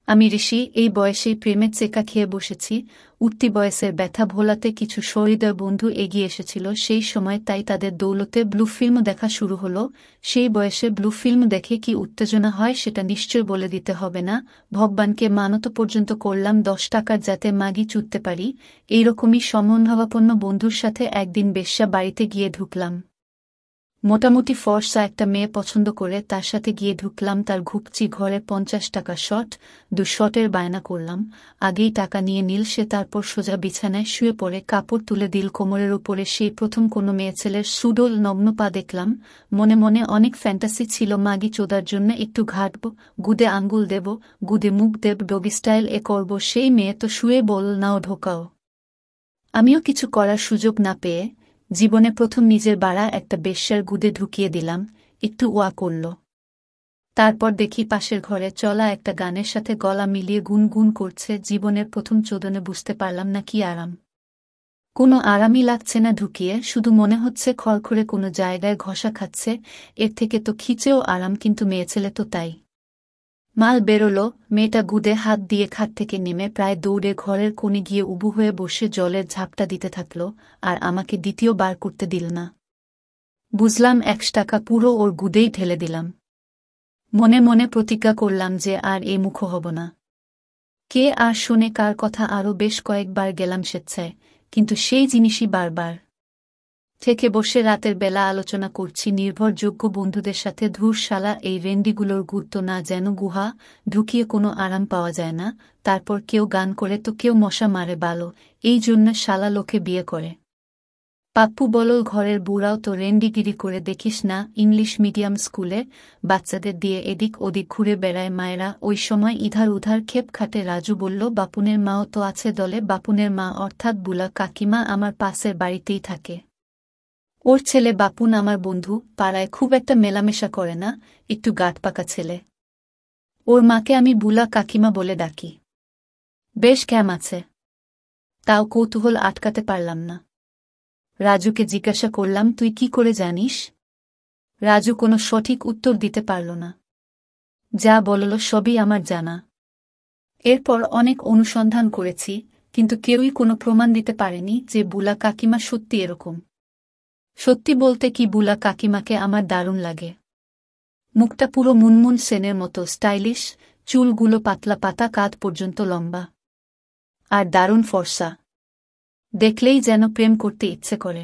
আমি ঋষি, এই বয়সেই প্রেমের চেকা খেয়ে বসেছি। উঠতি বয়সের ব্যথা ভোলাতে কিছু সহৃদয় বন্ধু এগিয়ে এসেছিল সেই সময়, তাই তাদের দৌলতে ব্লু ফিল্ম দেখা শুরু হলো। সেই বয়সে ব্লু ফিল্ম দেখে কি উত্তেজনা হয় সেটা নিশ্চয় বলে দিতে হবে না। ভগবানকে মানত পর্যন্ত করলাম 10 টাকার যাতে মাগি চুদতে পারি। এইরকমই সমন্ভাবাপন্ন বন্ধুর সাথে একদিন বেশ্যা বাড়িতে গিয়ে ঢুকলাম। মোটামুটি ফর্সা একটা মেয়ে পছন্দ করে তার সাথে গিয়ে ঢুকলাম তার ঘুপচি ঘরে। 50 টাকা শট, 2 শটের বায়না করলাম। আগেই টাকা নিয়ে নিল সে, তারপর সোজা বিছানায় শুয়ে পড়ে কাপড় তুলে দিল কোমরের উপরে। সেই প্রথম কোনো মেয়েছেলের সুডোল নগ্ন পা দেখলাম। মনে মনে অনেক ফ্যান্টাসি ছিল, মাগি চোদার জন্য একটু ঘাটব, গুদে আঙ্গুল দেব, গুদে মুখ দেব, ডগি স্টাইল এ করব। সেই মেয়ে তো শুয়ে বল নাও ঢোকাও। আমিও কিছু করার সুযোগ না পেয়ে জীবনে প্রথম নিজের বাড়া একটা বেশ্যার গুদে ঢুকিয়ে দিলাম। একটু ওয়া করল, তারপর দেখি পাশের ঘরে চলা একটা গানের সাথে গলা মিলিয়ে গুনগুন করছে। জীবনের প্রথম চোদনে বুঝতে পারলাম না কি আরাম। কোনো আরামই লাগছে না ঢুকিয়ে, শুধু মনে হচ্ছে খড়খড়ে কোনো জায়গায় ঘষা খাচ্ছে। এর থেকে তো খিচেও আরাম, কিন্তু মেয়েছেলে তো তাই। মাল বেরোলো, মেয়েটা গুদে হাত দিয়ে খাট থেকে নেমে প্রায় দৌড়ে ঘরের কোণে গিয়ে উবু হয়ে বসে জলের ঝাপটা দিতে থাকল, আর আমাকে দ্বিতীয় বার করতে দিল না। বুঝলাম 1 টাকা পুরো ওর গুদেই ঢেলে দিলাম। মনে মনে প্রতিজ্ঞা করলাম যে আর এ মুখ হব না। কে আর শোনে কার কথা। আরও বেশ কয়েকবার গেলাম স্বেচ্ছায়, কিন্তু সেই জিনিসই বারবার। থেকে বসে রাতের বেলা আলোচনা করছি নির্ভরযোগ্য বন্ধুদের সাথে, ধুর শালা এই রেন্ডিগুলোর গুরুত্ব না যেন গুহা, ঢুকিয়ে কোনো আরাম পাওয়া যায় না। তারপর কেউ গান করে তো কেউ মশা মারে বালো, এই জন্য শালা লোকে বিয়ে করে। পাপ্পু বলল ঘরের বুড়াও তো রেন্ডিগিরি করে, দেখিস না ইংলিশ মিডিয়াম স্কুলে বাচ্চাদের দিয়ে এদিক ওদিক ঘুরে বেড়ায় মায়েরা। ওই সময় ইধার উধার খেপ খাটে রাজু বলল বাপুনের মাও তো আছে দলে। বাপুনের মা অর্থাৎ বুলা কাকিমা আমার পাশের বাড়িতেই থাকে। ওর ছেলে বাপুন আমার বন্ধু, পাড়ায় খুব একটা মেলামেশা করে না, একটু গাঁটপাকা ছেলে। ওর মাকে আমি বুলা কাকিমা বলে ডাকি। বেশ ক্যাম আছে। তাও কৌতূহল আটকাতে পারলাম না। রাজুকে জিজ্ঞাসা করলাম তুই কি করে জানিস? রাজু কোনো সঠিক উত্তর দিতে পারল না। যা বলল সবই আমার জানা। এরপর অনেক অনুসন্ধান করেছি, কিন্তু কেউই কোনো প্রমাণ দিতে পারেনি যে বুলা কাকিমা সত্যি এরকম। সত্যি বলতে কি, বুলা কাকিমাকে আমার দারুণ লাগে। মুখটা পুরো মুনমুন সেনের মতো স্টাইলিশ, চুলগুলো পাতলা পাতা কাঁধ পর্যন্ত লম্বা, আর দারুণ ফর্সা। দেখলেই যেন প্রেম করতে ইচ্ছে করে।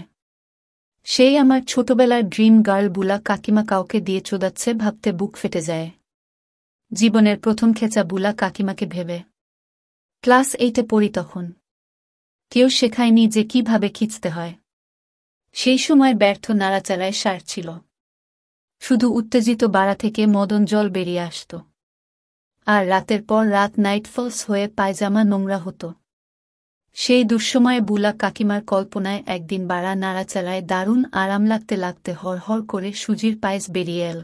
সেই আমার ছোটবেলার ড্রিম গার্ল বুলা কাকিমা কাউকে দিয়ে চোদাচ্ছে ভাবতে বুক ফেটে যায়। জীবনের প্রথম খেচা বুলা কাকিমাকে ভেবে। ক্লাস 8-এ পড়ি তখন। কেউ শেখায়নি যে কিভাবে খিঁচতে হয়। সেই সময় ব্যর্থ নাড়াচাড়ায় সার ছিল। শুধু উত্তেজিত বাড়া থেকে মদন জল বেরিয়ে আসত। আর রাতের পর রাত নাইটফলস হয়ে পায়জামা নোংরা হতো। সেই দুঃসময়ে বুলা কাকিমার কল্পনায় একদিন বাড়া নাড়াচাড়ায় দারুণ আরাম লাগতে লাগতে হরহর করে সুজির পায়েস বেরিয়ে এল।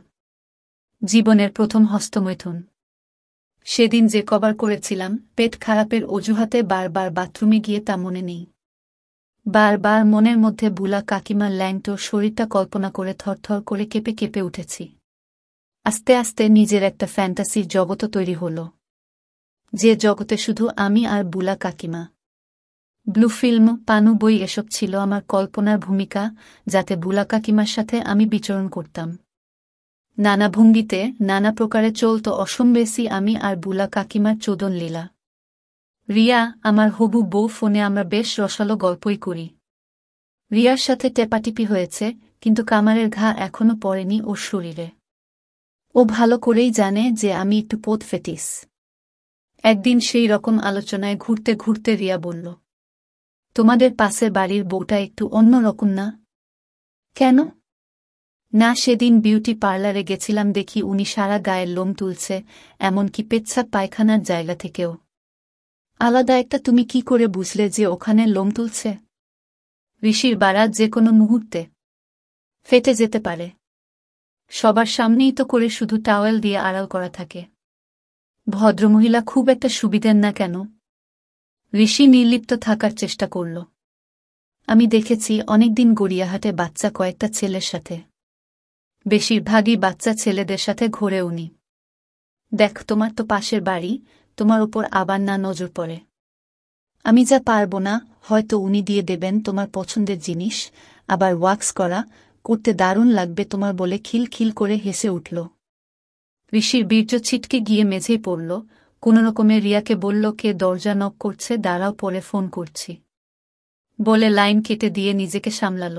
জীবনের প্রথম হস্তমৈথুন। সেদিন যে কবার করেছিলাম পেট খারাপের অজুহাতে বারবার বাথরুমে গিয়ে তা মনে নেই। বারবার মনের মধ্যে বুলা কাকিমার ল্যাংটো শরীরটা কল্পনা করে থরথর করে কেঁপে কেঁপে উঠেছি। আস্তে আস্তে নিজের একটা ফ্যান্টাসির জগৎ তৈরি হল, যে জগতে শুধু আমি আর বুলা কাকিমা। ব্লু ফিল্ম, পানু বই এসব ছিল আমার কল্পনার ভূমিকা, যাতে বুলা কাকিমার সাথে আমি বিচরণ করতাম। নানা ভঙ্গিতে নানা প্রকারে চলত অসম্বেসী আমি আর বুলা কাকিমার চোদন লীলা। রিয়া আমার হবু বউ, ফোনে আমরা বেশ রসালো গল্পই করি। রিয়ার সাথে টেপাটিপি হয়েছে, কিন্তু কামারের ঘা এখনো পড়েনি ওর শরীরে। ও ভালো করেই জানে যে আমি একটু পোত ফেটিস। একদিন সেই রকম আলোচনায় ঘুরতে ঘুরতে রিয়া বলল, তোমাদের পাশের বাড়ির বউটা একটু অন্য রকম না? কেন? না, সেদিন বিউটি পার্লারে গেছিলাম, দেখি উনি সারা গায়ের লোম তুলছে, এমনকি পেচ্ছাপ পায়খানার জায়গা থেকেও। আলাদা একটা। তুমি কি করে বুঝলে যে ওখানে লোম তুলছে? ঋষির বারাত যে কোনো মুহূর্তে ফেটে যেতে পারে। সবার সামনেই তো করে শুধু টাওয়েল দিয়ে আড়াল করা থাকে। ভদ্রমহিলা খুব একটা সুবিধের না কেন? ঋষি নির্লিপ্ত থাকার চেষ্টা করল। আমি দেখেছি অনেকদিন গড়িয়াহাটে বাচ্চা কয়েকটা ছেলের সাথে। বেশিরভাগই বাচ্চা ছেলেদের সাথে ঘোরে উনি। দেখ, তোমার তো পাশের বাড়ি, তোমার ওপর আবার না নজর পড়ে। আমি যা পারব না, হয়তো উনি দিয়ে দেবেন তোমার পছন্দের জিনিস, আবার ওয়াক্স করতে দারুণ লাগবে তোমার বলে খিলখিল করে হেসে উঠল। ঋষির বীর্য ছিটকে গিয়ে মেঝেই পড়ল। কোনোরকমে রিয়াকে বলল, কে দরজা নক করছে, দাঁড়াও, পরে ফোন করছি বলে লাইন কেটে দিয়ে নিজেকে সামলাল।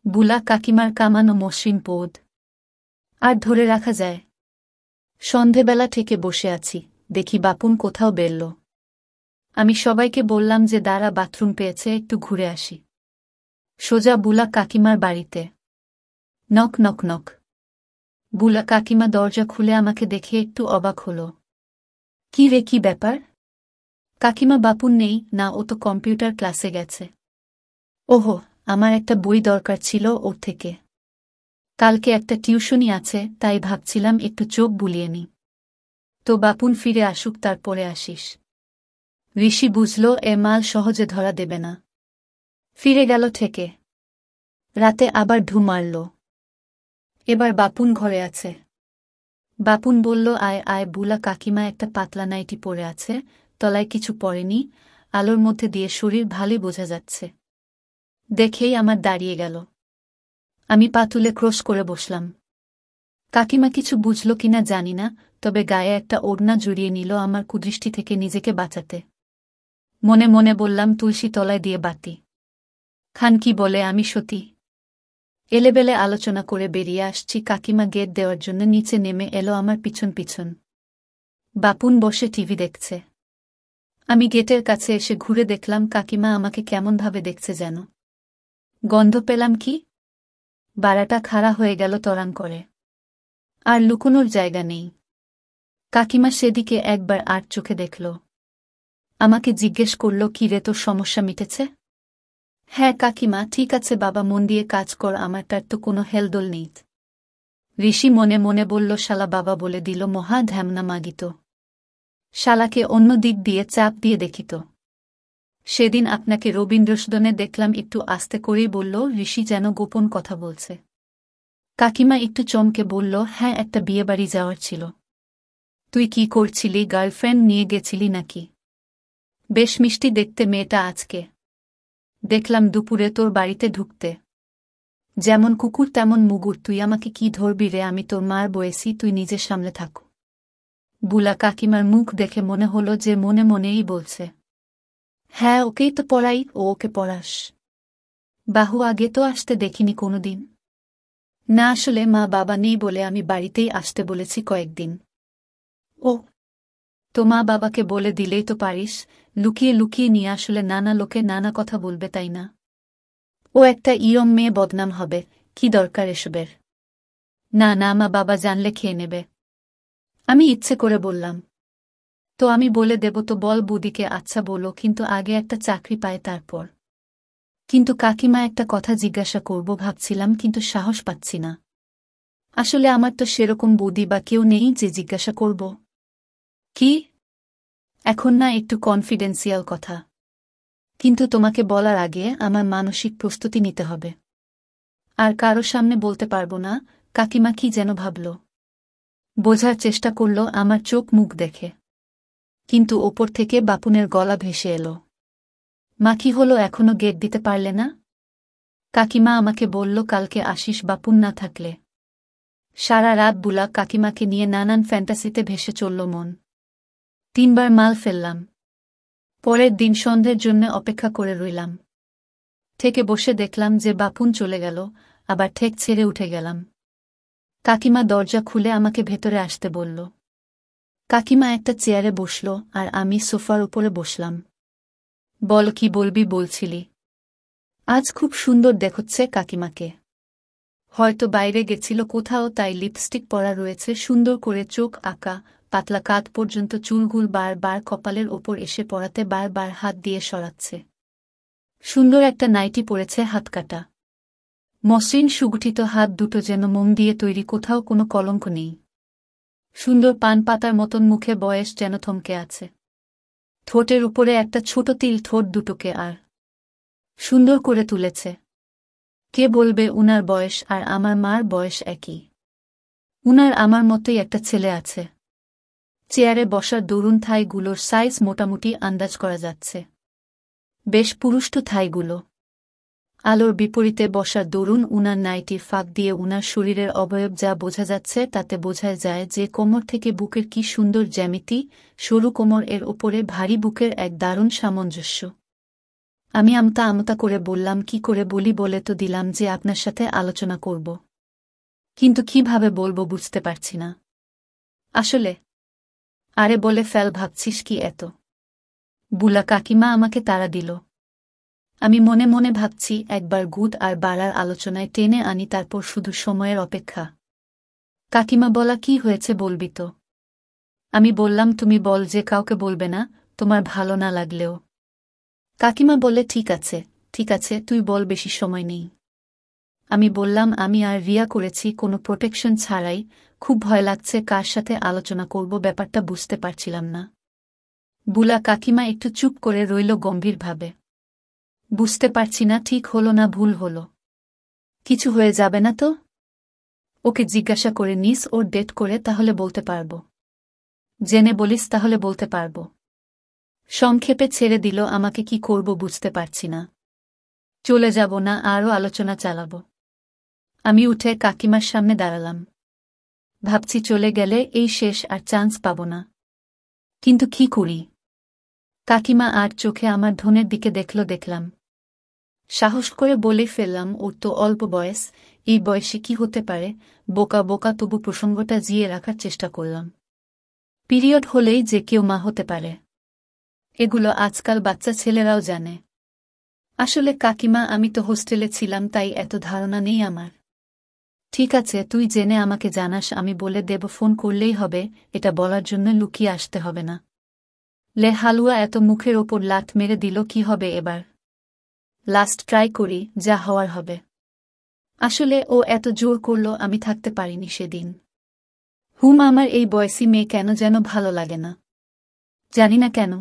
বুলা কাকিমার কামানো মসৃণ পোদ আর ধরে রাখা যায়? সন্ধেবেলা থেকে বসে আছি, দেখি বাপুন কোথাও বেরল। আমি সবাইকে বললাম যে দাঁড়া, বাথরুম পেয়েছে, একটু ঘুরে আসি। সোজা বুলা কাকিমার বাড়িতে। Knock knock knock. বুলা কাকিমা দরজা খুলে আমাকে দেখে একটু অবাক হল। কি রে, কি ব্যাপার? কাকিমা, বাপুন নেই না, ও তো কম্পিউটার ক্লাসে গেছে। ওহো, আমার একটা বই দরকার ছিল ওর থেকে। কালকে একটা টিউশনি আছে, তাই ভাবছিলাম একটু চোখ বুলিয়ে নি। তো বাপুন ফিরে আসুক, তারপরে আসিস। ঋষি বুঝল এ মাল সহজে ধরা দেবে না। ফিরে গেল থেকে। রাতে আবার ঢু মারল। এবার বাপুন ঘরে আছে। বাপুন বলল, আয় আয়। বুলা কাকিমা একটা পাতলা নাইটি পরে আছে, তলায় কিছু পরেনি, আলোর মধ্যে দিয়ে শরীর ভালোই বোঝা যাচ্ছে। দেখেই আমার দাঁড়িয়ে গেল। আমি পা তুলে ক্রস করে বসলাম। কাকিমা কিছু বুঝল কিনা জানি না, তবে গায়ে একটা ওড়না জড়িয়ে নিল আমার কুদৃষ্টি থেকে নিজেকে বাঁচাতে। মনে মনে বললাম, তুলসী তলায় দিয়ে বাতি খান কি বলে আমি সতী। এলেবেলে আলোচনা করে বেরিয়ে আসছি, কাকিমা গেট দেওয়ার জন্য নিচে নেমে এলো আমার পিছন পিছন। বাপুন বসে টিভি দেখছে। আমি গেটের কাছে এসে ঘুরে দেখলাম কাকিমা আমাকে কেমনভাবে দেখছে যেন। গন্ধ পেলাম কি? বাড়াটা খাড়া হয়ে গেল তরাং করে। আর লুকোনোর জায়গা নেই। কাকিমা সেদিকে একবার আর চোখে দেখল। আমাকে জিজ্ঞেস করল, কি রে, তোর সমস্যা মিটেছে? হ্যাঁ কাকিমা, ঠিক আছে বাবা, মন দিয়ে কাজ কর, আমার তার তো কোনো হেলদোল নেই। ঋষি মনে মনে বলল, শালা বাবা বলে দিল, মহা ধ্যামনা মাগিত। শালাকে অন্য দিক দিয়ে চাপ দিয়ে দেখিত। সেদিন আপনাকে রবীন্দ্রসদনে দেখলাম, একটু আস্তে করেই বলল ঋষি, যেন গোপন কথা বলছে। কাকিমা একটু চমকে বলল, হ্যাঁ, একটা বিয়েবাড়ি যাওয়ার ছিল। তুই কি করছিলি? গার্লফ্রেন্ড নিয়ে গেছিলি নাকি? বেশ মিষ্টি দেখতে মেয়েটা আজকে। দেখলাম দুপুরে তোর বাড়িতে ঢুকতে। যেমন কুকুর তেমন মুগুর, তুই আমাকে কি ধরবি রে? আমি তোর মার বয়েসি, তুই নিজের সামলে থাক। বুলা কাকিমার মুখ দেখে মনে হলো যে মনে মনেই বলছে, হ্যাঁ ওকেই তো পড়াই, ও ওকে পড়াস। বাহু, আগে তো আসতে দেখিনি কোনোদিন। না, আসলে মা বাবা নেই বলে আমি বাড়িতেই আসতে বলেছি কয়েকদিন। ও, তো মা বাবাকে বলে দিলেই তো পারিস, লুকিয়ে লুকিয়ে নিয়ে আসলে নানা লোকে নানা কথা বলবে, তাই না? ও একটা ইয়ং মেয়ে, বদনাম হবে, কি দরকার এসবের? না না, মা বাবা জানলে খেয়ে নেবে। আমি ইচ্ছে করে বললাম। তো আমি বলে দেব তো, বল বুদিকে। আচ্ছা বলো, কিন্তু আগে একটা চাকরি পায় তারপর। কিন্তু কাকিমা, একটা কথা জিজ্ঞাসা করব ভাবছিলাম, কিন্তু সাহস পাচ্ছি না। আসলে আমার তো সেরকম বুদি বা কেউ নেই যে জিজ্ঞাসা করব। কি? এখন না, একটু কনফিডেন্সিয়াল কথা। কিন্তু তোমাকে বলার আগে আমার মানসিক প্রস্তুতি নিতে হবে। আর কারো সামনে বলতে পারবো না। কাকিমা কি যেন ভাবল। বোঝার চেষ্টা করল আমার চোখ মুখ দেখে। কিন্তু ওপর থেকে বাপুনের গলা ভেসে এলো, মা কি হলো, এখনো গেট দিতে পারলে না? কাকিমা আমাকে বলল কালকে আসিস বাপুন না থাকলে। সারা রাত বুলা কাকিমাকে নিয়ে নানান ফ্যান্টাসিতে ভেসে চলল মন। 3বার মাল ফেললাম। পরের দিন সন্ধ্যের জন্য অপেক্ষা করে রইলাম। থেকে বসে দেখলাম যে বাপুন চলে গেল, আবার ঠেক ছেড়ে উঠে গেলাম। কাকিমা দরজা খুলে আমাকে ভেতরে আসতে বলল। কাকিমা একটা চেয়ারে বসল আর আমি সোফার উপরে বসলাম। বল, কি বলবি বলছিলি? আজ খুব সুন্দর দেখাচ্ছে কাকিমাকে। হয়তো বাইরে গেছিল কোথাও, তাই লিপস্টিক পরা রয়েছে, সুন্দর করে চোখ আঁকা, পাতলা কাঁধ পর্যন্ত চুলগুল বার কপালের ওপর এসে পড়াতে বার হাত দিয়ে সরাচ্ছে। সুন্দর একটা নাইটি পরেছে, হাত কাটা। মসৃণ সুগঠিত হাত দুটো যেন মোম দিয়ে তৈরি, কোথাও কোনো কলঙ্ক নেই। সুন্দর পান পাতার মতন মুখে, বয়স যেন থমকে আছে। ঠোঁটের উপরে একটা ছোট তিল, ঠোঁট দুটোকে আর সুন্দর করে তুলেছে। কে বলবে উনার বয়স আর আমার মার বয়স একই? উনার আমার মতোই একটা ছেলে আছে। চেয়ারে বসার দরুন থাইগুলোর সাইজ মোটামুটি আন্দাজ করা যাচ্ছে। বেশ পুরুষ্ট থাইগুলো। আলোর বিপরীতে বসার দরুন উনার নাইটির ফাঁক দিয়ে উনার শরীরের অবয়ব যা বোঝা যাচ্ছে তাতে বোঝা যায় যে কোমর থেকে বুকের কি সুন্দর জ্যামিতি, সরু কোমর এর ওপরে ভারী বুকের এক দারুণ সামঞ্জস্য। আমি আমতা আমতা করে বললাম, কি করে বলি, বলে তো দিলাম যে আপনার সাথে আলোচনা করব, কিন্তু কিভাবে বলবো বুঝতে পারছি না আসলে। আরে বলে ফেল, ভাবছিস কি এত? বুলা কাকিমা আমাকে তাড়া দিল। আমি মনে মনে ভাবছি একবার গুড আর বাড়ার আলোচনায় টেনে আনি, তারপর শুধু সময়ের অপেক্ষা। কাকিমা বলা, কি হয়েছে বলবি তো? আমি বললাম, তুমি বল যে কাউকে বলবে না, তোমার ভালো না লাগলেও। কাকিমা বলে, ঠিক আছে ঠিক আছে, তুই বল, বেশি সময় নেই। আমি বললাম, আমি আর রিয়া করেছি কোনো প্রোটেকশন ছাড়াই, খুব ভয় লাগছে, কার সাথে আলোচনা করব ব্যাপারটা বুঝতে পারছিলাম না। বুলা কাকিমা একটু চুপ করে রইল গম্ভীরভাবে। বুঝতে পারছি না, ঠিক হলো না ভুল হলো? কিছু হয়ে যাবে না তো? ওকে জিজ্ঞাসা করে নিস, ওর ডেট করে, তাহলে বলতে পারব। জেনে বলিস, তাহলে বলতে পারব। সংক্ষেপে ছেড়ে দিল আমাকে, কি করব বুঝতে পারছি না। চলে যাব না আরও আলোচনা চালাব? আমি উঠে কাকিমার সামনে দাঁড়ালাম। ভাবছি চলে গেলে এই শেষ, আর চান্স পাব না। কিন্তু কি করি? কাকিমা আর চোখে আমার ধনের দিকে দেখলাম। সাহস করে বলে ফেললাম, ওর তো অল্প বয়স, এই বয়সে কি হতে পারে? বোকা বোকা, তবু প্রসঙ্গটা জিয়ে রাখার চেষ্টা করলাম। পিরিয়ড হলেই যে কেউ মা হতে পারে, এগুলো আজকাল বাচ্চা ছেলেরাও জানে। আসলে কাকিমা, আমি তো হোস্টেলে ছিলাম, তাই এত ধারণা নেই আমার। ঠিক আছে, তুই জেনে আমাকে জানাস, আমি বলে দেব, ফোন করলেই হবে, এটা বলার জন্য লুকিয়ে আসতে হবে না। লে হালুয়া এত মুখের ওপর লাথ মেরে দিল, কি হবে এবার? লাস্ট ট্রাই করি, যা হওয়ার হবে। আসলে ও এত জোর করল, আমি থাকতে পারিনি সেদিন। আমার এই বয়সী মেয়ে কেন যেন ভালো লাগে না, জানি না কেন।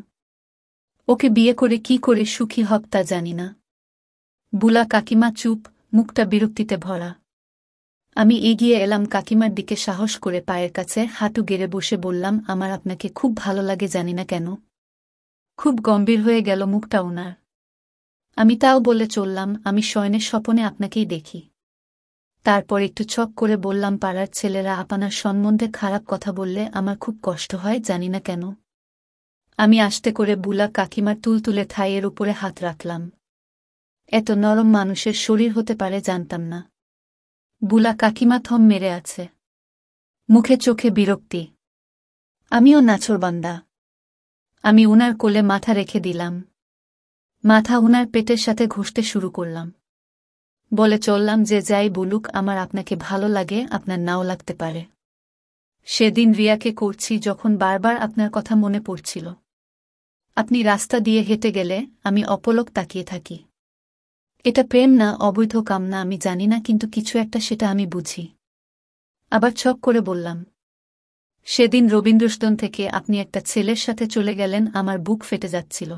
ওকে বিয়ে করে কি করে সুখী হব তা জানি না। বুলা কাকিমা চুপ, মুখটা বিরক্তিতে ভরা। আমি এগিয়ে এলাম কাকিমার দিকে, সাহস করে পায়ের কাছে হাঁটু গেড়ে বসে বললাম, আমার আপনাকে খুব ভালো লাগে, জানি না কেন। খুব গম্ভীর হয়ে গেল মুখটা ওনার। আমি তাও বলে চললাম, আমি শয়নের স্বপনে আপনাকেই দেখি। তারপর একটু ছক করে বললাম, পাড়ার ছেলেরা আপনার সম্বন্ধে খারাপ কথা বললে আমার খুব কষ্ট হয়, জানি না কেন। আমি আস্তে করে বুলা কাকিমার তুলতুলে থাইয়ের উপরে হাত রাখলাম। এত নরম মানুষের শরীর হতে পারে জানতাম না। বুলা কাকিমা থম মেরে আছে, মুখে চোখে বিরক্তি। আমিও নাছোড়বান্দা। আমি উনার কোলে মাথা রেখে দিলাম। মাথা উনার পেটের সাথে ঘষতে শুরু করলাম। বলে চললাম, যে যাই বলুক, আমার আপনাকে ভালো লাগে, আপনার নাও লাগতে পারে। সেদিন রিয়াকে করছি যখন বারবার আপনার কথা মনে পড়ছিল। আপনি রাস্তা দিয়ে হেঁটে গেলে আমি অপলক তাকিয়ে থাকি। এটা প্রেম না অবৈধ কামনা আমি জানি না, কিন্তু কিছু একটা, সেটা আমি বুঝি। আবার ছক করে বললাম, সেদিন রবীন্দ্রসদন থেকে আপনি একটা ছেলের সাথে চলে গেলেন, আমার বুক ফেটে যাচ্ছিল।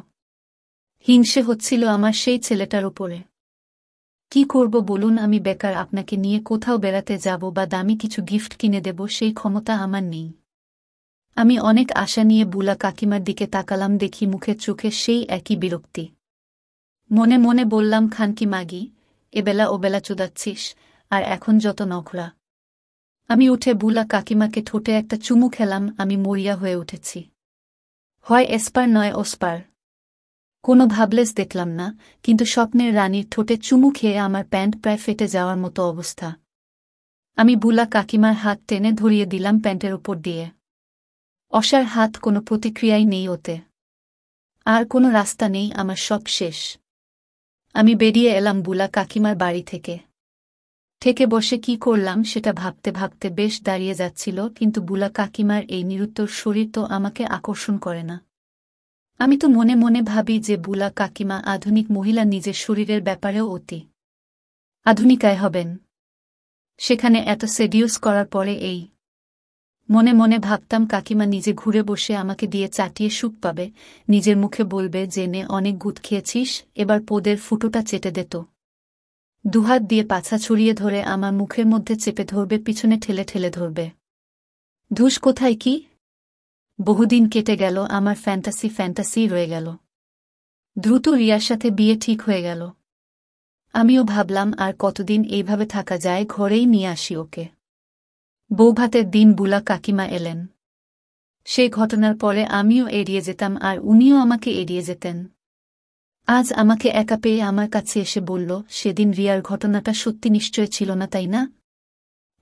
হিংসে হচ্ছিল আমার সেই ছেলেটার উপরে। কি করব বলুন, আমি বেকার, আপনাকে নিয়ে কোথাও বেড়াতে যাব বা দামি কিছু গিফট কিনে দেব সেই ক্ষমতা আমার নেই। আমি অনেক আশা নিয়ে বুলা কাকিমার দিকে তাকালাম, দেখি মুখের চোখে সেই একই বিরক্তি। মনে মনে বললাম, খানকি মাগি, এবেলা ওবেলা চুদাচ্ছিস, আর এখন যত নখরা। আমি উঠে বুলা কাকিমাকে ঠোঁটে একটা চুমু খেলাম। আমি মরিয়া হয়ে উঠেছি। হয় এসপার নয় ওসপার। কোনো ভাবলেস দেখলাম না, কিন্তু স্বপ্নের রানীর ঠোঁটে চুমু খেয়ে আমার প্যান্ট প্রায় ফেটে যাওয়ার মতো অবস্থা। আমি বুলা কাকিমার হাত টেনে ধরিয়ে দিলাম প্যান্টের উপর দিয়ে। অসার হাত, কোনো প্রতিক্রিয়াই নেই ওতে। আর কোনো রাস্তা নেই, আমার সব শেষ। আমি বেরিয়ে এলাম বুলা কাকিমার বাড়ি থেকে। বসে কি করলাম সেটা ভাবতে ভাবতে বেশ দাঁড়িয়ে যাচ্ছিল, কিন্তু বুলা কাকিমার এই নিরুত্তর শরীর তো আমাকে আকর্ষণ করে না। আমি তো মনে মনে ভাবি যে বুলা কাকিমা আধুনিক মহিলা, নিজের শরীরের ব্যাপারেও অতি আধুনিকায় হবেন, সেখানে এত সেডিউস করার পরে এই। মনে মনে ভাবতাম, কাকিমা নিজে ঘুরে বসে আমাকে দিয়ে চাটিয়ে সুখ পাবে, নিজের মুখে বলবে যে নে অনেক গুদ খেয়েছিস, এবার পোদের ফুটোটা চেটে দে তো। দুহাত দিয়ে পাছা ছড়িয়ে ধরে আমার মুখের মধ্যে চেপে ধরবে, পিছনে ঠেলে ঠেলে ধরবে। ধুস, কোথায় কি বহুদিন কেটে গেল, আমার ফ্যান্টাসি রয়ে গেল। দ্রুত রিয়ার সাথে বিয়ে ঠিক হয়ে গেল। আমিও ভাবলাম আর কতদিন এইভাবে থাকা যায়, ঘরেই নিয়ে আসি ওকে। বৌভাতের দিন বুলা কাকিমা এলেন। সেই ঘটনার পরে আমিও এড়িয়ে যেতাম আর উনিও আমাকে এড়িয়ে যেতেন। আজ আমাকে একা পেয়ে আমার কাছে এসে বলল, সেদিন রিয়ার ঘটনাটা সত্যি নিশ্চয় ছিল না, তাই না?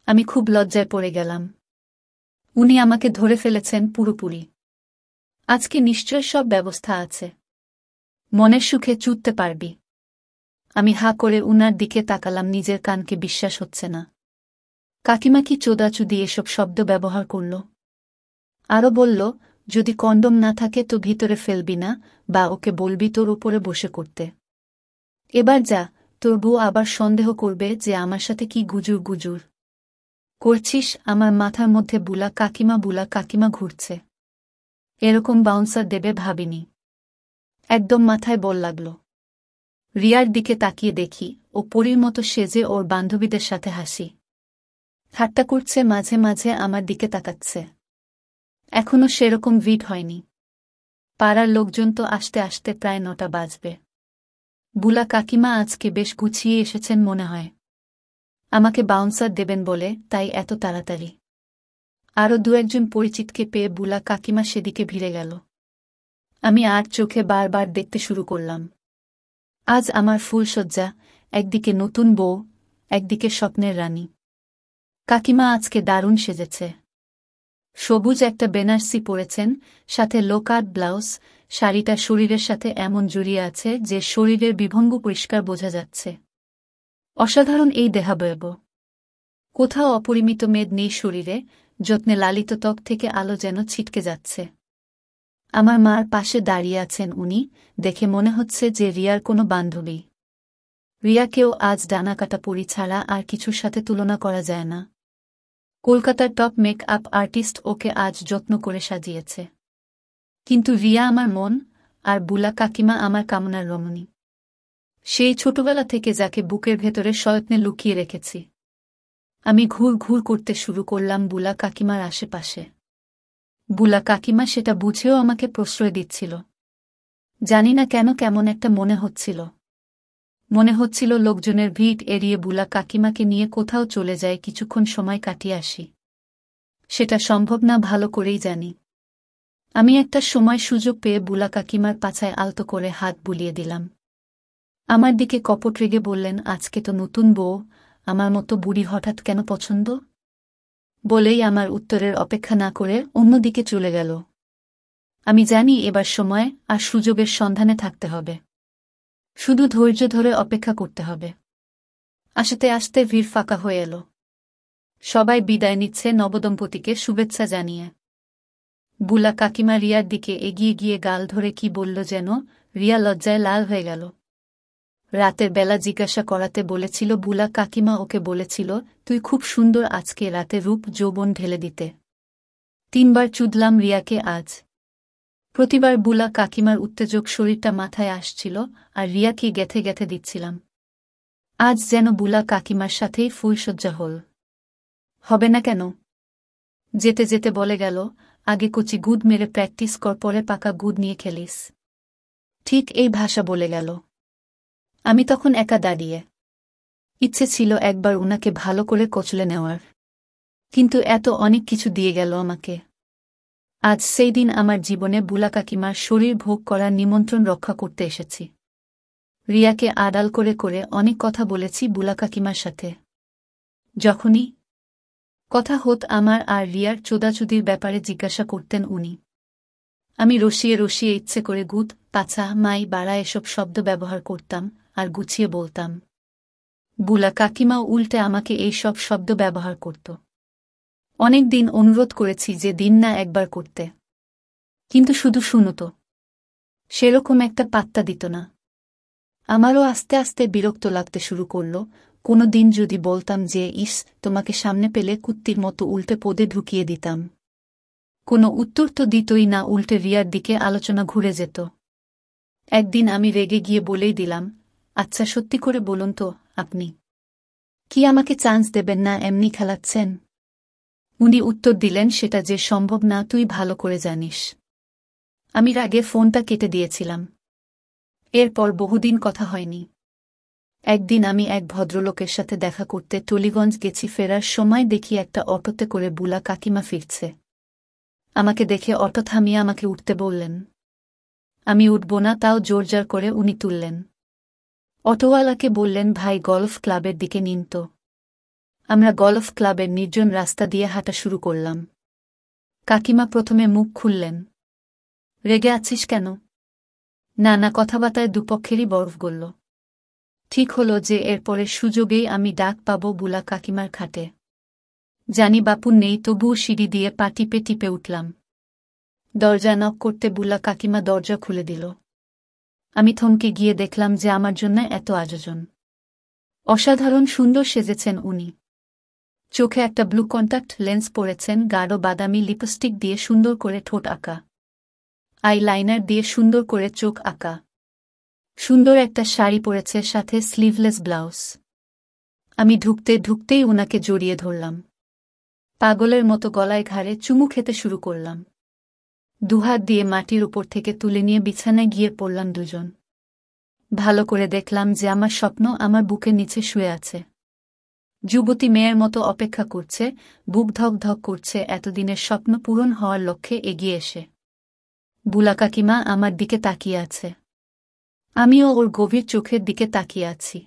আমি খুব লজ্জায় পড়ে গেলাম। উনি আমাকে ধরে ফেলেছেন পুরোপুরি। আজকে নিশ্চয় সব ব্যবস্থা আছে। মনের সুখে চুদতে পারবি। আমি হাঁ করে উনার দিকে তাকালাম, নিজের কানকে বিশ্বাস হচ্ছে না। কাকিমা কি চোদাচুদি এসব শব্দ ব্যবহার করল? আরও বলল, যদি কন্ডম না থাকে তো ভিতরে ফেলবি না, বা ওকে বলবি তোর উপরে বসে করতে। এবার যা, তোর বউ আবার সন্দেহ করবে যে আমার সাথে কি গুজুর করছিস। আমার মাথার মধ্যে বুলা কাকিমা ঘুরছে। এরকম বাউন্সার দেবে ভাবিনি। একদম মাথায় বল লাগল। রিয়ার দিকে তাকিয়ে দেখি ও পরীর মতো সেজে ওর বান্ধবীদের সাথে হাসি ঠাট্টা করছে, মাঝে মাঝে আমার দিকে তাকাচ্ছে। এখনও সেরকম ভিড় হয়নি। পাড়ার লোকজন তো আসতে আসতে প্রায় 9টা বাজবে। বুলা কাকিমা আজকে বেশ গুছিয়ে এসেছেন মনে হয়। আমাকে বাউন্সার দেবেন বলে তাই এত তাড়াতাড়ি। আরও 2-1 পরিচিতকে পেয়ে বুলা কাকিমা সেদিকে ভিড়ে গেল। আমি আর চোখে বারবার দেখতে শুরু করলাম। আজ আমার ফুলশয্যা, একদিকে নতুন বউ, একদিকে স্বপ্নের রানী। কাকিমা আজকে দারুণ সেজেছে। সবুজ একটা বেনারসি পরেছেন, সাথে লোকাট ব্লাউজ। শাড়িটা শরীরের সাথে এমন জড়িয়ে আছে যে শরীরের বিভঙ্গ পরিষ্কার বোঝা যাচ্ছে। অসাধারণ এই দেহাবয়ব। কোথাও অপরিমিত মেদ নেই শরীরে, যত্নে লালিত ত্বক থেকে আলো যেন ছিটকে যাচ্ছে। আমার মার পাশে দাঁড়িয়ে আছেন উনি, দেখে মনে হচ্ছে যে রিয়ার কোনো বান্ধবী। রিয়াকেও আজ ডানাকাটা পরি ছাড়া আর কিছুর সাথে তুলনা করা যায় না। কলকাতার টপ মেক আপ আর্টিস্ট ওকে আজ যত্ন করে সাজিয়েছে। কিন্তু রিয়া আমার মন, আর বুলা কাকিমা আমার কামনার রমণী। সেই ছোটবেলা থেকে যাকে বুকের ভেতরে সযত্নে লুকিয়ে রেখেছি। আমি ঘুর করতে শুরু করলাম বুলা কাকিমার আশেপাশে। বুলা কাকিমা সেটা বুঝেও আমাকে প্রশ্রয় দিচ্ছিল। জানি না কেন কেমন একটা মনে হচ্ছিল লোকজনের ভিড় এড়িয়ে বুলা কাকিমাকে নিয়ে কোথাও চলে যায়, কিছুক্ষণ সময় কাটিয়ে আসি। সেটা সম্ভব না, ভালো করেই জানি। আমি একটা সময় সুযোগ পেয়ে বুলা কাকিমার পাছায় আলতো করে হাত বুলিয়ে দিলাম। আমার দিকে কপট রেগে বললেন, আজকে তো নতুন বউ, আমার মতো বুড়ি হঠাৎ কেন পছন্দ? বলেই আমার উত্তরের অপেক্ষা না করে অন্যদিকে চলে গেল। আমি জানি এবার সময় আর সুযোগের সন্ধানে থাকতে হবে। শুধু ধৈর্য ধরে অপেক্ষা করতে হবে। আস্তে আস্তে ভিড় ফাঁকা হয়ে এলো। সবাই বিদায় নিচ্ছে নবদম্পতিকে শুভেচ্ছা জানিয়ে। বুলা কাকিমা রিয়ার দিকে এগিয়ে গিয়ে গাল ধরে কি বলল যেন, রিয়া লজ্জায় লাল হয়ে গেল। রাতের বেলা জিজ্ঞাসা করাতে বলেছিল বুলা কাকিমা ওকে বলেছিল, তুই খুব সুন্দর, আজকে রাতে রূপ যৌবন ঢেলে দিতে। 3বার চুদলাম রিয়াকে আজ। প্রতিবার বুলা কাকিমার উত্তেজক শরীরটা মাথায় আসছিল আর রিয়াকে গেথে দিচ্ছিলাম। আজ যেন বুলা কাকিমার সাথেই ফুলশয্যা হবে না কেন? যেতে যেতে বলে গেল, আগে কচি গুদ মেরে প্র্যাকটিস কর, পরে পাকা গুদ নিয়ে খেলিস। ঠিক এই ভাষা বলে গেল। আমি তখন একা দাঁড়িয়ে। ইচ্ছে ছিল একবার উনাকে ভালো করে কচলে নেওয়ার, কিন্তু এত অনেক কিছু দিয়ে গেল আমাকে। আজ সেই দিন আমার জীবনে বুলা কাকিমার শরীর ভোগ করার নিমন্ত্রণ রক্ষা করতে এসেছি। রিয়াকে আড়াল করে অনেক কথা বলেছি বুলা কাকিমার সাথে। যখনই কথা হত আমার আর রিয়ার চোদাচুদির ব্যাপারে জিজ্ঞাসা করতেন উনি। আমি রসিয়ে ইচ্ছে করে গুদ, পাছা, মাই, বাড়া এসব শব্দ ব্যবহার করতাম আর গুছিয়ে বলতাম। বুলা কাকিমাও উল্টে আমাকে এই সব শব্দ ব্যবহার করত। অনেক দিন অনুরোধ করেছি যে দিন না একবার করতে, কিন্তু শুধু শুনত। সেরকম একটা পাত্তা দিত না। আমারও আস্তে আস্তে বিরক্ত লাগতে শুরু করল। কোনো দিন যদি বলতাম যে, ইস, তোমাকে সামনে পেলে কুত্তির মতো উল্টে পদে ঢুকিয়ে দিতাম, কোনো উত্তর তো দিতই না, উল্টে রিয়ার দিকে আলোচনা ঘুরে যেত। একদিন আমি রেগে গিয়ে বলেই দিলাম, আচ্ছা সত্যি করে বলুন তো, আপনি কি আমাকে চান্স দেবেন না, এমনি খেলাচ্ছেন? উনি উত্তর দিলেন, সেটা যে সম্ভব না তুই ভালো করে জানিস। আমি রাগে ফোনটা কেটে দিয়েছিলাম। এরপর বহুদিন কথা হয়নি। একদিন আমি এক ভদ্রলোকের সাথে দেখা করতে টলিগঞ্জ গেছি। ফেরার সময় দেখি একটা অটোতে করে বুলা কাকিমা ফিরছে। আমাকে দেখে অটো থামিয়ে আমাকে উঠতে বললেন। আমি উঠব না, তাও জোরজার করে উনি তুললেন। অটোওয়ালাকে বললেন, ভাই গলফ ক্লাবের দিকে নিন তো। আমরা গলফ ক্লাবের নির্জন রাস্তা দিয়ে হাঁটা শুরু করলাম। কাকিমা প্রথমে মুখ খুললেন। রেগে আছিস কেন? না না, কথাবার্তায় দুপক্ষেরই বরফ গলল। ঠিক হলো যে এরপরের সুযোগেই আমি ডাক পাব বুলা কাকিমার খাটে। জানি বাপু নেই, তবুও সিঁড়ি দিয়ে পা টিপে টিপে উঠলাম। দরজা নক করতে বুলা কাকিমা দরজা খুলে দিল। আমি থমকে গিয়ে দেখলাম যে আমার জন্য এত আয়োজন। অসাধারণ সুন্দর সেজেছেন উনি। চোখে একটা ব্লু কন্টাক্ট লেন্স পরেছেন, গাঢ় বাদামি লিপস্টিক দিয়ে সুন্দর করে ঠোঁট আঁকা, আই লাইনার দিয়ে সুন্দর করে চোখ আঁকা। সুন্দর একটা শাড়ি পরেছে, সাথে স্লিভলেস ব্লাউজ। আমি ঢুকতেই উনাকে জড়িয়ে ধরলাম। পাগলের মতো গলায় ঘাড়ে চুমু খেতে শুরু করলাম। দুহাত দিয়ে মাটির উপর থেকে তুলে নিয়ে বিছানায় গিয়ে পড়লাম দুজন। ভালো করে দেখলাম যে আমার স্বপ্ন আমার বুকের নিচে শুয়ে আছে। যুবতী মেয়ের মতো অপেক্ষা করছে, বুক ধক ধক করছে এতদিনের স্বপ্ন পূরণ হওয়ার লক্ষ্যে এগিয়ে এসে। বুলা কাকিমা আমার দিকে তাকিয়ে আছে। আমিও ওর গভীর চোখের দিকে তাকিয়ে আছি।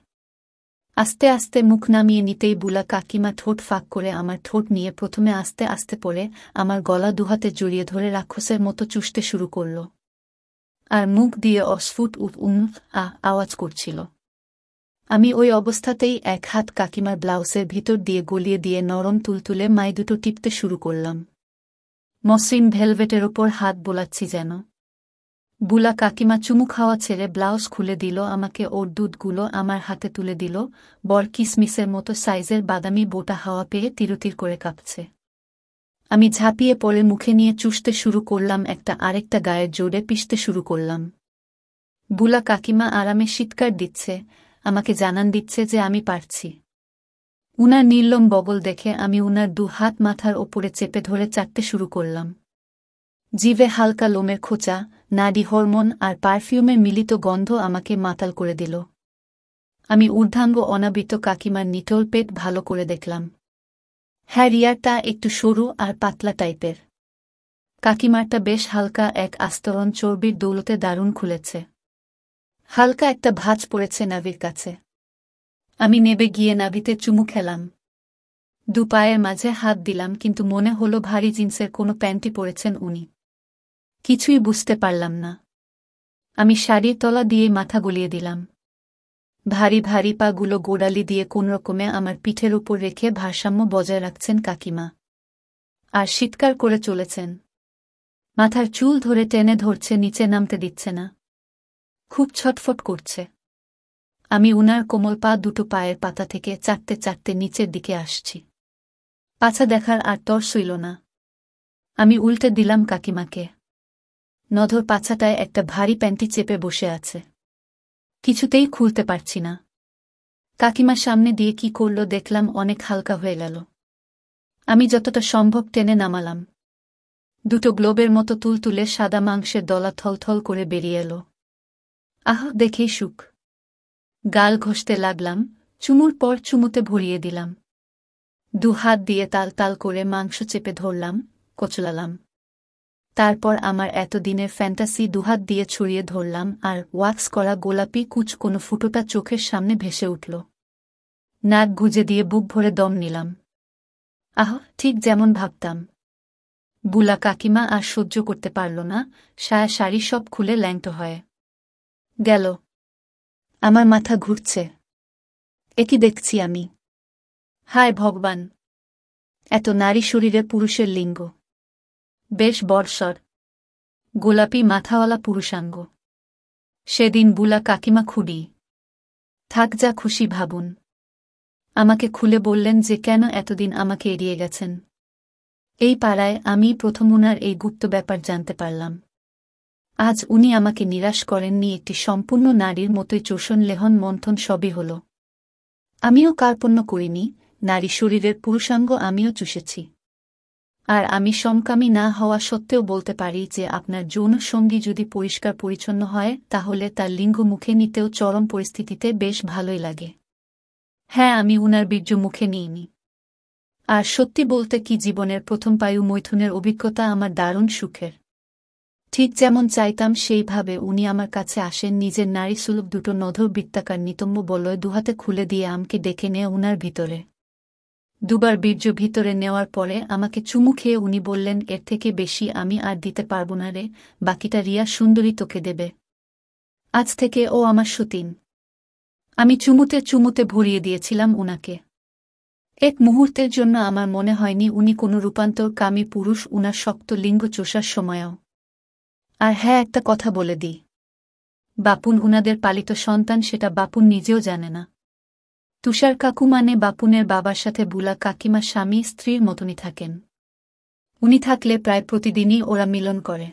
আস্তে আস্তে মুখ নামিয়ে নিতেই বুলা কাকিমা ঠোঁট ফাঁক করে আমার ঠোঁট নিয়ে প্রথমে আস্তে আস্তে পড়ে আমার গলা দুহাতে জড়িয়ে ধরে রাক্ষসের মতো চুষতে শুরু করল। আর মুখ দিয়ে অস্ফুট আওয়াজ করছিল। আমি ওই অবস্থাতেই এক হাত কাকিমার ব্লাউজের ভিতর দিয়ে গলিয়ে দিয়ে নরম তুলতুলে মাই দুটো টিপতে শুরু করলাম। মসৃণ ভেলভেটের ওপর হাত বোলাচ্ছি যেন। বুলা কাকিমা চুমু খাওয়া ছেড়ে ব্লাউজ খুলে দিল আমাকে, ওর দুধগুলো আমার হাতে তুলে দিল। বর কিসমিসের মতো সাইজের বাদামি বোটা হাওয়া পেয়ে তিরুতির করে কাঁপছে। আমি ঝাঁপিয়ে পড়ে মুখে নিয়ে চুষতে শুরু করলাম, একটা আরেকটা গায়ের জোরে পিষতে শুরু করলাম। বুলা কাকিমা আরামে চিৎকার দিচ্ছে, আমাকে জানান দিচ্ছে যে আমি পারছি। উনার নির্লম বগল দেখে আমি উনার দু হাত মাথার ওপরে চেপে ধরে চাটতে শুরু করলাম। জিভে হালকা লোমের খোঁচা, নাডি হরমোন আর পারফিউমের মিলিত গন্ধ আমাকে মাতাল করে দিল। আমি ঊর্ধ্বাঙ্গ অনাবৃত কাকিমার নিটোল পেট ভালো করে দেখলাম। হ্যাঁ, রিয়ারটা একটু সরু আর পাতলা টাইপের। কাকিমারটা বেশ হালকা, এক আস্তরণ চর্বির দৌলতে দারুণ খুলেছে। হালকা একটা ভাঁজ পড়েছে নাভির কাছে। আমি নেবে গিয়ে নাভিতে চুমু খেলাম। দু পায়ের মাঝে হাত দিলাম, কিন্তু মনে হলো ভারী জিন্সের কোনো প্যান্টি পরেছেন উনি। কিছুই বুঝতে পারলাম না। আমি শাড়ির তলা দিয়ে মাথা গলিয়ে দিলাম। ভারী ভারী পাগুলো গোড়ালি দিয়ে কোনরকমে আমার পিঠের উপর রেখে ভারসাম্য বজায় রাখছেন কাকিমা। আর চিৎকার করে চলেছেন। মাথার চুল ধরে টেনে ধরছে, নিচে নামতে দিচ্ছে না। খুব ছটফট করছে। আমি উনার কোমল পা দুটো পায়ের পাতা থেকে চাটতে চাটতে নিচের দিকে আসছি। পাছা দেখার আর তর সইল না। আমি উল্টে দিলাম কাকিমাকে। নধর পাছাটায় একটা ভারী প্যান্টি চেপে বসে আছে। কিছুতেই খুলতে পারছি না। কাকিমার সামনে দিয়ে কি করল দেখলাম, অনেক হালকা হয়ে গেল। আমি যতটা সম্ভব টেনে নামালাম। দুটো গ্লোবের মতো তুলতুলে সাদা মাংসের দলা থলথল করে বেরিয়ে এলো। আহ, দেখেই সুখ। গাল ঘষতে লাগলাম, চুমুর পর চুমুতে ভরিয়ে দিলাম। দু হাত দিয়ে তাল তাল করে মাংস চেপে ধরলাম, কচলালাম। তারপর আমার এতদিনের ফ্যান্টাসি দুহাত দিয়ে ছড়িয়ে ধরলাম, আর ওয়াক্স করা গোলাপি কুচকোনো ফুটোটা চোখের সামনে ভেসে উঠল। নাক গুজে দিয়ে বুক ভরে দম নিলাম। আহ, ঠিক যেমন ভাবতাম। বুলা কাকিমা আর সহ্য করতে পারল না, সায়া শাড়ি সব খুলে ল্যাংটো হয়ে গেল। আমার মাথা ঘুরছে। একই দেখছি আমি। হায় ভগবান! এত নারী শরীরে পুরুষের লিঙ্গ। বেশ বর্ষর, গোলাপি মাথাওয়ালা পুরুষাঙ্গ। সেদিন বুলা কাকিমা খুডি। থাক, যা খুশি ভাবুন। আমাকে খুলে বললেন যে কেন এতদিন আমাকে এড়িয়ে গেছেন। এই পাড়ায় আমি প্রথম উনার এই গুপ্ত ব্যাপার জানতে পারলাম। আজ উনি আমাকে নিরাশ করেননি, একটি সম্পূর্ণ নারীর মতোই চোষণ লেহন মন্থন সবই হল। আমিও কার্পণ্য করিনি, নারী শরীরের পুরুষাঙ্গ আমিও চুষেছি। আর আমি সমকামী না হওয়া সত্ত্বেও বলতে পারি যে আপনার যৌন সঙ্গী যদি পরিষ্কার পরিচ্ছন্ন হয় তাহলে তার লিঙ্গ মুখে নিতেও চরম পরিস্থিতিতে বেশ ভালোই লাগে। হ্যাঁ, আমি উনার বীর্য মুখে নিইনি। আর সত্যি বলতে কি, জীবনের প্রথম পায়ু মৈথুনের অভিজ্ঞতা আমার দারুণ সুখের। ঠিক যেমন চাইতাম সেইভাবে উনি আমার কাছে আসেন, নিজের নারী সুলভ দুটো নধর বৃত্তাকার নিতম্ব বলয় দুহাতে খুলে দিয়ে আমাকে ডেকে নিয়ে উনার ভিতরে দুবার বীর্য ভিতরে নেওয়ার পরে আমাকে চুমু খেয়ে উনি বললেন, এর থেকে বেশি আমি আর দিতে পারব না রে, বাকিটা রিয়া সুন্দরী তোকে দেবে। আজ থেকে ও আমার সতীন। আমি চুমুতে চুমুতে ভরিয়ে দিয়েছিলাম উনাকে। এক মুহূর্তের জন্য আমার মনে হয়নি উনি কোনো রূপান্তরকামী পুরুষ উনার শক্ত লিঙ্গ চোষার সময়ও। আর হ্যাঁ, একটা কথা বলে দিই, বাপুন উনাদের পালিত সন্তান, সেটা বাপুন নিজেও জানে না। তুষার কাকু মানে বাপুনের বাবার সাথে বুলা কাকিমা স্বামী স্ত্রীর মতনই থাকেন। উনি থাকলে প্রায় প্রতিদিনই ওরা মিলন করে।